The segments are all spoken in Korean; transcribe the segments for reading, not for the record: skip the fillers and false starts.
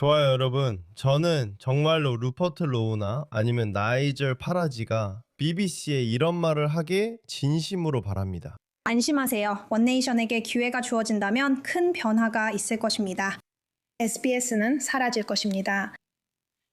좋아요, 여러분. 저는 정말로 루퍼트 로우나 아니면 나이젤 파라지가 BBC에 이런 말을 하게 진심으로 바랍니다. 안심하세요. 원네이션에게 기회가 주어진다면 큰 변화가 있을 것입니다. SBS는 사라질 것입니다.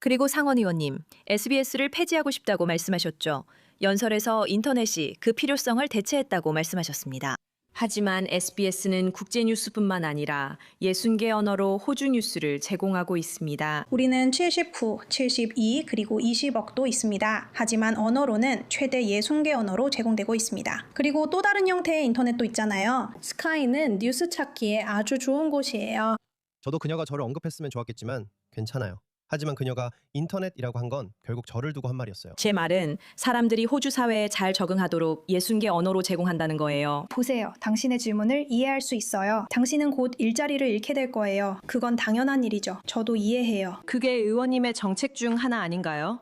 그리고 상원 의원님, SBS를 폐지하고 싶다고 말씀하셨죠. 연설에서 인터넷이 그 필요성을 대체했다고 말씀하셨습니다. 하지만 SBS는 국제 뉴스뿐만 아니라 60개 언어로 호주 뉴스를 제공하고 있습니다. 우리는 79, 72, 그리고 20억도 있습니다. 하지만 언어로는 최대 60개 언어로 제공되고 있습니다. 그리고 또 다른 형태의 인터넷도 있잖아요. 스카이는 뉴스 찾기에 아주 좋은 곳이에요. 저도 그녀가 저를 언급했으면 좋았겠지만 괜찮아요. 하지만 그녀가 인터넷이라고 한 건 결국 저를 두고 한 말이었어요. 제 말은 사람들이 호주 사회에 잘 적응하도록 60개 언어로 제공한다는 거예요. 보세요. 당신의 질문을 이해할 수 있어요. 당신은 곧 일자리를 잃게 될 거예요. 그건 당연한 일이죠. 저도 이해해요. 그게 의원님의 정책 중 하나 아닌가요?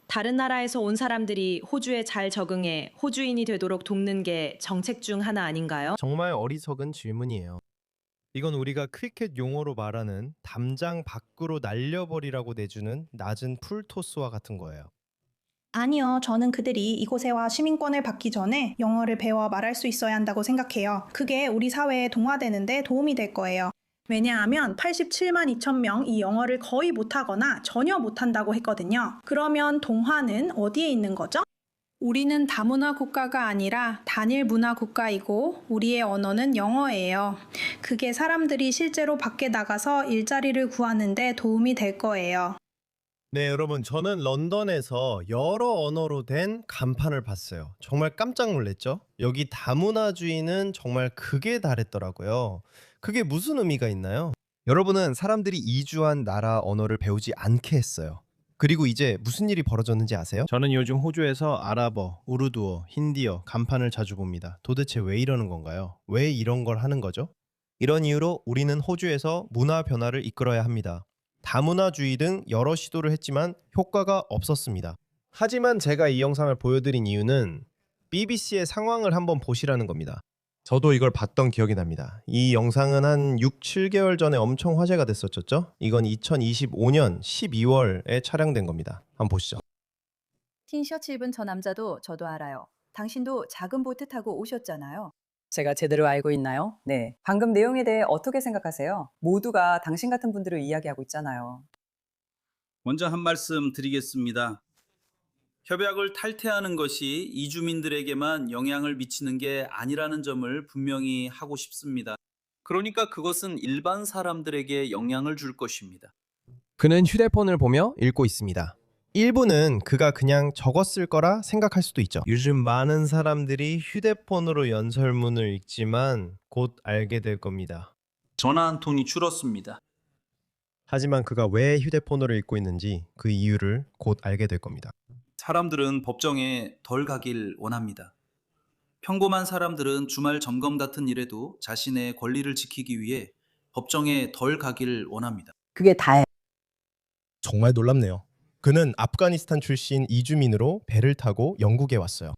다른 나라에서 온 사람들이 호주에 잘 적응해 호주인이 되도록 돕는 게 정책 중 하나 아닌가요? 정말 어리석은 질문이에요. 이건 우리가 크리켓 용어로 말하는 담장 밖으로 날려버리라고 내주는 낮은 풀토스와 같은 거예요. 아니요. 저는 그들이 이곳에 와 시민권을 받기 전에 영어를 배워 말할 수 있어야 한다고 생각해요. 그게 우리 사회에 동화되는 데 도움이 될 거예요. 왜냐하면 87만 2천 명이 영어를 거의 못하거나 전혀 못한다고 했거든요. 그러면 동화는 어디에 있는 거죠? 우리는 다문화 국가가 아니라 단일 문화 국가이고 우리의 언어는 영어예요. 그게 사람들이 실제로 밖에 나가서 일자리를 구하는 데 도움이 될 거예요. 네, 여러분. 저는 런던에서 여러 언어로 된 간판을 봤어요. 정말 깜짝 놀랐죠? 여기 다문화주의는 정말 극에 달했더라고요. 그게 무슨 의미가 있나요? 여러분은 사람들이 이주한 나라 언어를 배우지 않게 했어요. 그리고 이제 무슨 일이 벌어졌는지 아세요? 저는 요즘 호주에서 아랍어, 우르두어, 힌디어 간판을 자주 봅니다. 도대체 왜 이러는 건가요? 왜 이런 걸 하는 거죠? 이런 이유로 우리는 호주에서 문화 변화를 이끌어야 합니다. 다문화주의 등 여러 시도를 했지만 효과가 없었습니다. 하지만 제가 이 영상을 보여드린 이유는 BBC의 상황을 한번 보시라는 겁니다. 저도 이걸 봤던 기억이 납니다. 이 영상은 한 6, 7개월 전에 엄청 화제가 됐었죠? 이건 2025년 12월에 촬영된 겁니다. 한번 보시죠. 흰 셔츠 입은 저 남자도 저도 알아요. 당신도 작은 보트 타고 오셨잖아요. 제가 제대로 알고 있나요? 네. 방금 내용에 대해 어떻게 생각하세요? 모두가 당신 같은 분들을 이야기하고 있잖아요. 먼저 한 말씀 드리겠습니다. 협약을 탈퇴하는 것이 이주민들에게만 영향을 미치는 게 아니라는 점을 분명히 하고 싶습니다. 그러니까 그것은 일반 사람들에게 영향을 줄 것입니다. 그는 휴대폰을 보며 읽고 있습니다. 일부는 그가 그냥 적었을 거라 생각할 수도 있죠. 요즘 많은 사람들이 휴대폰으로 연설문을 읽지만 곧 알게 될 겁니다. 전화 한 통이 줄었습니다. 하지만 그가 왜 휴대폰으로 읽고 있는지 그 이유를 곧 알게 될 겁니다. 사람들은 법정에 덜 가길 원합니다. 평범한 사람들은 주말 점검 같은 일에도 자신의 권리를 지키기 위해 법정에 덜 가길 원합니다. 그게 다예요. 정말 놀랍네요. 그는 아프가니스탄 출신 이주민으로 배를 타고 영국에 왔어요.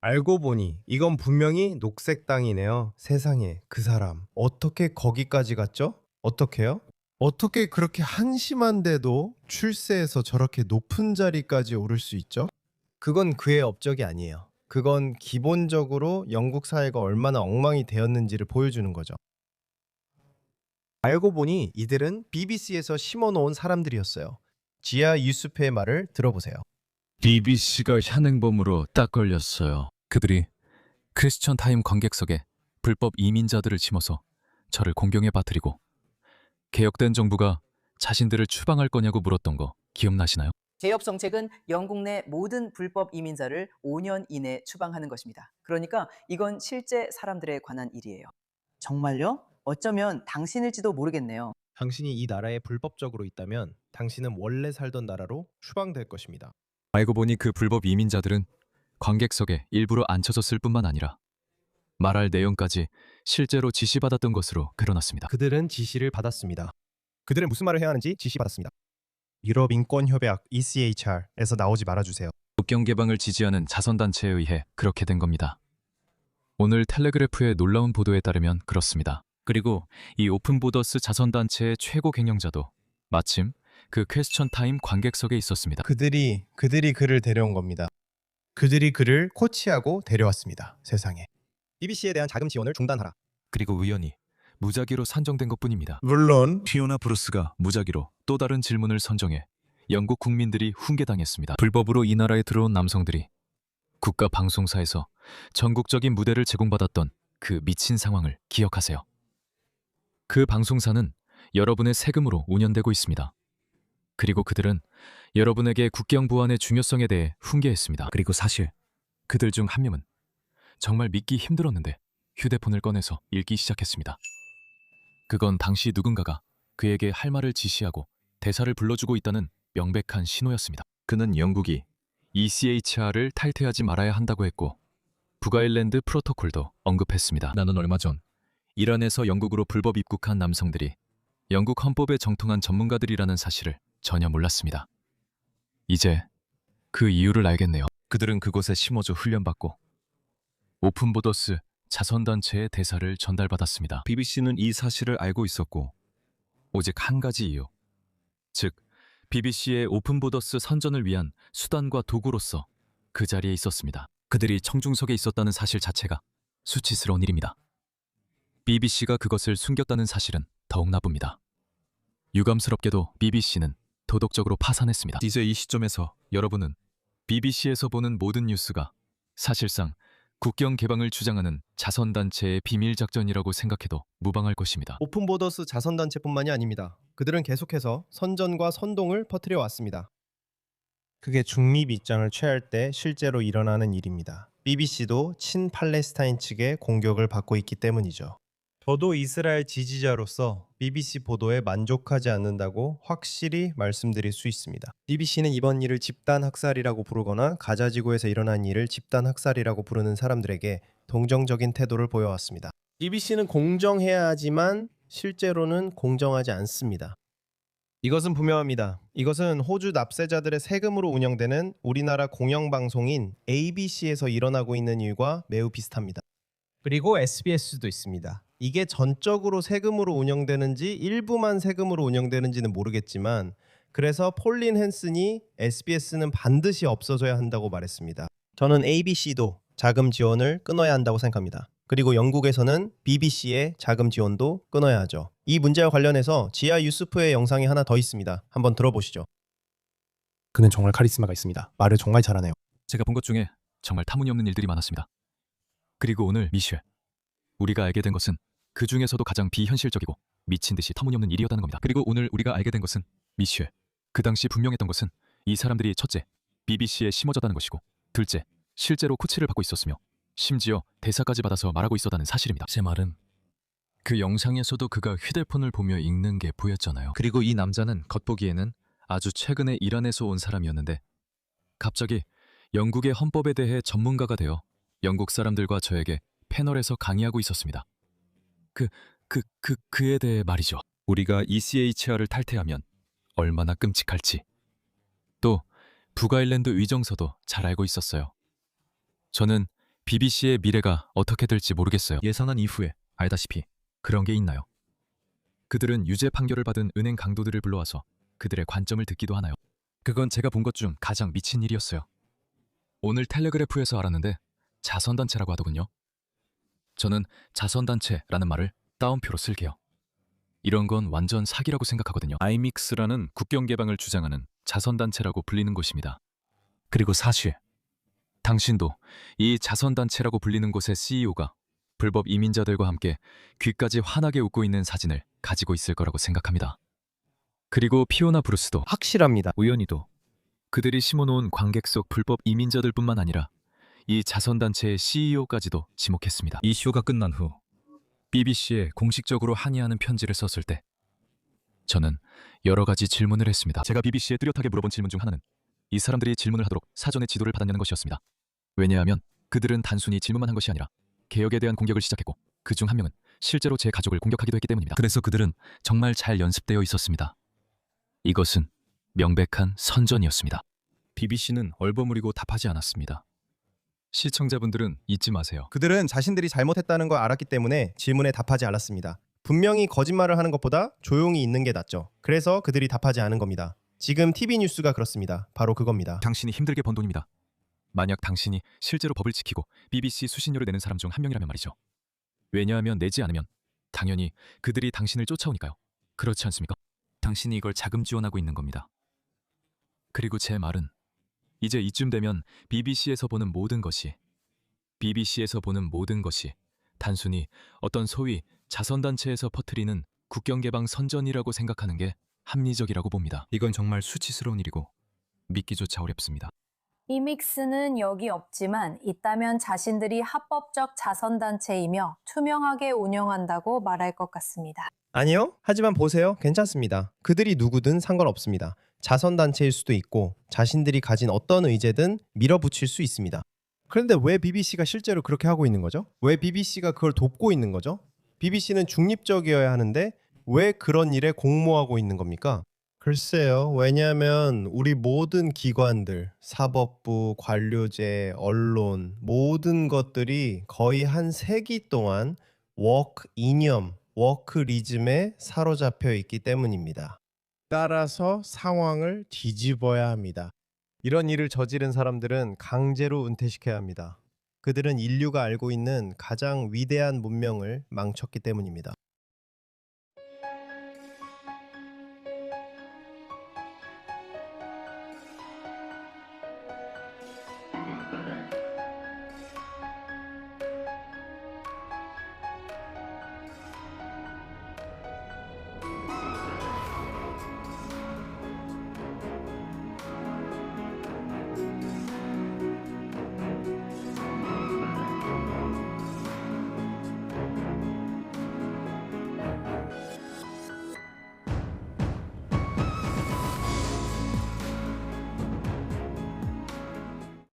알고 보니 이건 분명히 녹색당이네요. 세상에, 그 사람 어떻게 거기까지 갔죠? 어떻게요? 어떻게 그렇게 한심한데도 출세해서 저렇게 높은 자리까지 오를 수 있죠? 그건 그의 업적이 아니에요. 그건 기본적으로 영국 사회가 얼마나 엉망이 되었는지를 보여주는 거죠. 알고 보니 이들은 BBC에서 심어놓은 사람들이었어요. 지아 유수프의 말을 들어보세요. BBC가 현행범으로 딱 걸렸어요. 그들이 크리스천 타임 관객석에 불법 이민자들을 심어서 저를 공경에 빠뜨리고 개혁된 정부가 자신들을 추방할 거냐고 물었던 거 기억나시나요? 개혁 정책은 영국 내 모든 불법 이민자를 5년 이내 추방하는 것입니다. 그러니까 이건 실제 사람들에 관한 일이에요. 정말요? 어쩌면 당신일지도 모르겠네요. 당신이 이 나라에 불법적으로 있다면 당신은 원래 살던 나라로 추방될 것입니다. 알고 보니 그 불법 이민자들은 관객석에 일부러 앉혀졌을 뿐만 아니라 말할 내용까지 실제로 지시받았던 것으로 드러났습니다. 그들은 지시를 받았습니다. 그들은 무슨 말을 해야 하는지 지시받았습니다. 유럽 인권 협약 ECHR에서 나오지 말아주세요. 국경 개방을 지지하는 자선단체에 의해 그렇게 된 겁니다. 오늘 텔레그래프의 놀라운 보도에 따르면 그렇습니다. 그리고 이 오픈보더스 자선단체의 최고 경영자도 마침 그 퀘스천 타임 관객석에 있었습니다. 그들이 그를 데려온 겁니다. 그들이 그를 코치하고 데려왔습니다. 세상에. BBC에 대한 자금 지원을 중단하라. 그리고 우연히 무작위로 산정된 것뿐입니다. 물론 피오나 브루스가 무작위로 또 다른 질문을 선정해 영국 국민들이 훈계당했습니다. 불법으로 이 나라에 들어온 남성들이 국가 방송사에서 전국적인 무대를 제공받았던 그 미친 상황을 기억하세요. 그 방송사는 여러분의 세금으로 운영되고 있습니다. 그리고 그들은 여러분에게 국경 보안의 중요성에 대해 훈계했습니다. 그리고 사실 그들 중 한 명은 정말 믿기 힘들었는데 휴대폰을 꺼내서 읽기 시작했습니다. 그건 당시 누군가가 그에게 할 말을 지시하고 대사를 불러주고 있다는 명백한 신호였습니다. 그는 영국이 ECHR을 탈퇴하지 말아야 한다고 했고 북아일랜드 프로토콜도 언급했습니다. 나는 얼마 전 이란에서 영국으로 불법 입국한 남성들이 영국 헌법에 정통한 전문가들이라는 사실을 전혀 몰랐습니다. 이제 그 이유를 알겠네요. 그들은 그곳에 심어져 훈련받고 오픈보더스 자선단체의 대사를 전달받았습니다. BBC는 이 사실을 알고 있었고 오직 한 가지 이유, 즉 BBC의 오픈보더스 선전을 위한 수단과 도구로서 그 자리에 있었습니다. 그들이 청중석에 있었다는 사실 자체가 수치스러운 일입니다. BBC가 그것을 숨겼다는 사실은 더욱 나쁩니다. 유감스럽게도 BBC는 도덕적으로 파산했습니다. 이제 이 시점에서 여러분은 BBC에서 보는 모든 뉴스가 사실상 국경 개방을 주장하는 자선단체의 비밀작전이라고 생각해도 무방할 것입니다. 오픈보더스 자선단체뿐만이 아닙니다. 그들은 계속해서 선전과 선동을 퍼뜨려 왔습니다. 그게 중립 입장을 취할 때 실제로 일어나는 일입니다. BBC도 친팔레스타인 측의 공격을 받고 있기 때문이죠. 저도 이스라엘 지지자로서 BBC 보도에 만족하지 않는다고 확실히 말씀드릴 수 있습니다. BBC는 이번 일을 집단 학살이라고 부르거나 가자 지구에서 일어난 일을 집단 학살이라고 부르는 사람들에게 동정적인 태도를 보여왔습니다. BBC는 공정해야 하지만 실제로는 공정하지 않습니다. 이것은 분명합니다. 이것은 호주 납세자들의 세금으로 운영되는 우리나라 공영방송인 ABC에서 일어나고 있는 일과 매우 비슷합니다. 그리고 SBS도 있습니다. 이게 전적으로 세금으로 운영되는지 일부만 세금으로 운영되는지는 모르겠지만 그래서 폴린 헨슨이 SBS는 반드시 없어져야 한다고 말했습니다. 저는 ABC도 자금 지원을 끊어야 한다고 생각합니다. 그리고 영국에서는 BBC의 자금 지원도 끊어야 하죠. 이 문제와 관련해서 지하 유스프의 영상이 하나 더 있습니다. 한번 들어보시죠. 그는 정말 카리스마가 있습니다. 말을 정말 잘하네요. 제가 본 것 중에 정말 터무니없는 일들이 많았습니다. 그리고 오늘 미셸, 우리가 알게 된 것은 그 중에서도 가장 비현실적이고 미친 듯이 터무니없는 일이었다는 겁니다. 그리고 오늘 우리가 알게 된 것은 미셸, 그 당시 분명했던 것은 이 사람들이 첫째, BBC에 심어졌다는 것이고 둘째, 실제로 코치를 받고 있었으며 심지어 대사까지 받아서 말하고 있었다는 사실입니다. 제 말은 그 영상에서도 그가 휴대폰을 보며 읽는 게 보였잖아요. 그리고 이 남자는 겉보기에는 아주 최근에 이란에서 온 사람이었는데 갑자기 영국의 헌법에 대해 전문가가 되어 영국 사람들과 저에게 패널에서 강의하고 있었습니다. 그에 대해 말이죠. 우리가 ECHR을 탈퇴하면 얼마나 끔찍할지. 또 북아일랜드 의정서도 잘 알고 있었어요. 저는 BBC의 미래가 어떻게 될지 모르겠어요. 예산안 이후에 알다시피 그런 게 있나요? 그들은 유죄 판결을 받은 은행 강도들을 불러와서 그들의 관점을 듣기도 하나요? 그건 제가 본 것 중 가장 미친 일이었어요. 오늘 텔레그래프에서 알았는데 자선단체라고 하더군요. 저는 자선단체라는 말을 따옴표로 쓸게요. 이런 건 완전 사기라고 생각하거든요. 아이믹스라는 국경 개방을 주장하는 자선단체라고 불리는 곳입니다. 그리고 사실 당신도 이 자선단체라고 불리는 곳의 CEO가 불법 이민자들과 함께 귀까지 환하게 웃고 있는 사진을 가지고 있을 거라고 생각합니다. 그리고 피오나 브루스도 확실합니다. 우연히도 그들이 심어놓은 관객 속 불법 이민자들뿐만 아니라 이 자선단체의 CEO까지도 지목했습니다. 이 쇼가 끝난 후 BBC에 공식적으로 항의하는 편지를 썼을 때 저는 여러 가지 질문을 했습니다. 제가 BBC에 뚜렷하게 물어본 질문 중 하나는 이 사람들이 질문을 하도록 사전에 지도를 받았냐는 것이었습니다. 왜냐하면 그들은 단순히 질문만 한 것이 아니라 개혁에 대한 공격을 시작했고 그 중 한 명은 실제로 제 가족을 공격하기도 했기 때문입니다. 그래서 그들은 정말 잘 연습되어 있었습니다. 이것은 명백한 선전이었습니다. BBC는 얼버무리고 답하지 않았습니다. 시청자분들은 잊지 마세요. 그들은 자신들이 잘못했다는 걸 알았기 때문에 질문에 답하지 않았습니다. 분명히 거짓말을 하는 것보다 조용히 있는 게 낫죠. 그래서 그들이 답하지 않은 겁니다. 지금 TV 뉴스가 그렇습니다. 바로 그겁니다. 당신이 힘들게 번 돈입니다. 만약 당신이 실제로 법을 지키고 BBC 수신료를 내는 사람 중 한 명이라면 말이죠. 왜냐하면 내지 않으면 당연히 그들이 당신을 쫓아오니까요. 그렇지 않습니까? 당신이 이걸 자금 지원하고 있는 겁니다. 그리고 제 말은 이제 이쯤 되면 BBC에서 보는 모든 것이 단순히 어떤 소위 자선단체에서 퍼뜨리는 국경개방 선전이라고 생각하는 게 합리적이라고 봅니다. 이건 정말 수치스러운 일이고 믿기조차 어렵습니다. 이믹스는 여기 없지만 있다면 자신들이 합법적 자선단체이며 투명하게 운영한다고 말할 것 같습니다. 아니요. 하지만 보세요. 괜찮습니다. 그들이 누구든 상관없습니다. 자선단체일 수도 있고 자신들이 가진 어떤 의제든 밀어붙일 수 있습니다. 그런데 왜 BBC가 실제로 그렇게 하고 있는 거죠? 왜 BBC가 그걸 돕고 있는 거죠? BBC는 중립적이어야 하는데 왜 그런 일에 공모하고 있는 겁니까? 글쎄요. 왜냐하면 우리 모든 기관들, 사법부, 관료제, 언론 모든 것들이 거의 한 세기 동안 워크 이념, 워크리즘에 사로잡혀 있기 때문입니다. 따라서 상황을 뒤집어야 합니다. 이런 일을 저지른 사람들은 강제로 은퇴시켜야 합니다. 그들은 인류가 알고 있는 가장 위대한 문명을 망쳤기 때문입니다.